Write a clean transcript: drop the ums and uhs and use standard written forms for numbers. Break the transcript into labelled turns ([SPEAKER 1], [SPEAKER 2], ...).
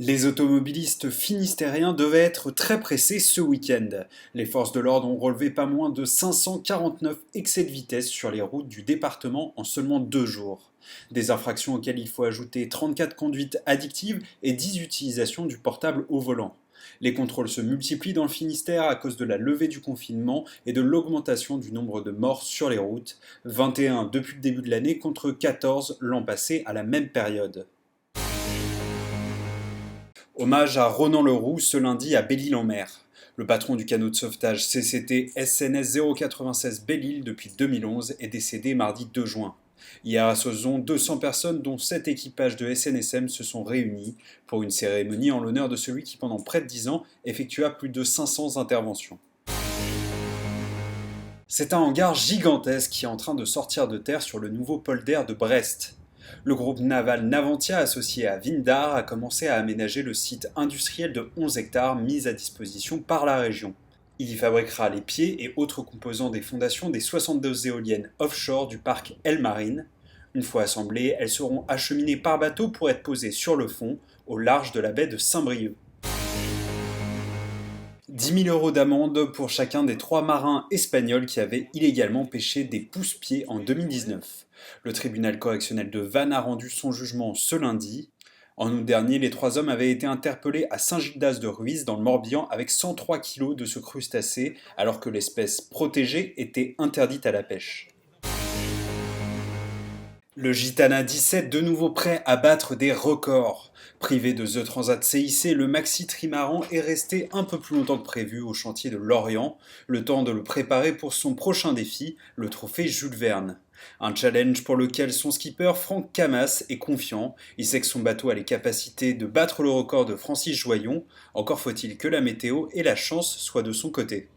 [SPEAKER 1] Les automobilistes finistériens devaient être très pressés ce week-end. Les forces de l'ordre ont relevé pas moins de 549 excès de vitesse sur les routes du département en seulement 2 jours. Des infractions auxquelles il faut ajouter 34 conduites addictives et 10 utilisations du portable au volant. Les contrôles se multiplient dans le Finistère à cause de la levée du confinement et de l'augmentation du nombre de morts sur les routes, 21 depuis le début de l'année contre 14 l'an passé à la même période. Hommage à Ronan Leroux ce lundi à Belle-Île-en-Mer. Le patron du canot de sauvetage CCT SNS 096 Belle-Île depuis 2011 est décédé mardi 2 juin. Hier à Sauzon, 200 personnes dont 7 équipages de SNSM se sont réunis pour une cérémonie en l'honneur de celui qui pendant près de 10 ans effectua plus de 500 interventions. C'est un hangar gigantesque qui est en train de sortir de terre sur le nouveau polder de Brest. Le groupe naval Navantia, associé à Vindar, a commencé à aménager le site industriel de 11 hectares mis à disposition par la région. Il y fabriquera les pieds et autres composants des fondations des 62 éoliennes offshore du parc El Marine. Une fois assemblées, elles seront acheminées par bateau pour être posées sur le fond, au large de la baie de Saint-Brieuc. 10 000 € d'amende pour chacun des 3 marins espagnols qui avaient illégalement pêché des pousse-pieds en 2019. Le tribunal correctionnel de Vannes a rendu son jugement ce lundi. En août dernier, les 3 hommes avaient été interpellés à Saint-Gildas-de-Ruiz dans le Morbihan avec 103 kilos de ce crustacé, alors que l'espèce protégée était interdite à la pêche. Le Gitana 17 de nouveau prêt à battre des records. Privé de The Transat CIC, le maxi trimaran est resté un peu plus longtemps que prévu au chantier de Lorient, le temps de le préparer pour son prochain défi, le trophée Jules Verne. Un challenge pour lequel son skipper Franck Camas est confiant, il sait que son bateau a les capacités de battre le record de Francis Joyon, encore faut-il que la météo et la chance soient de son côté.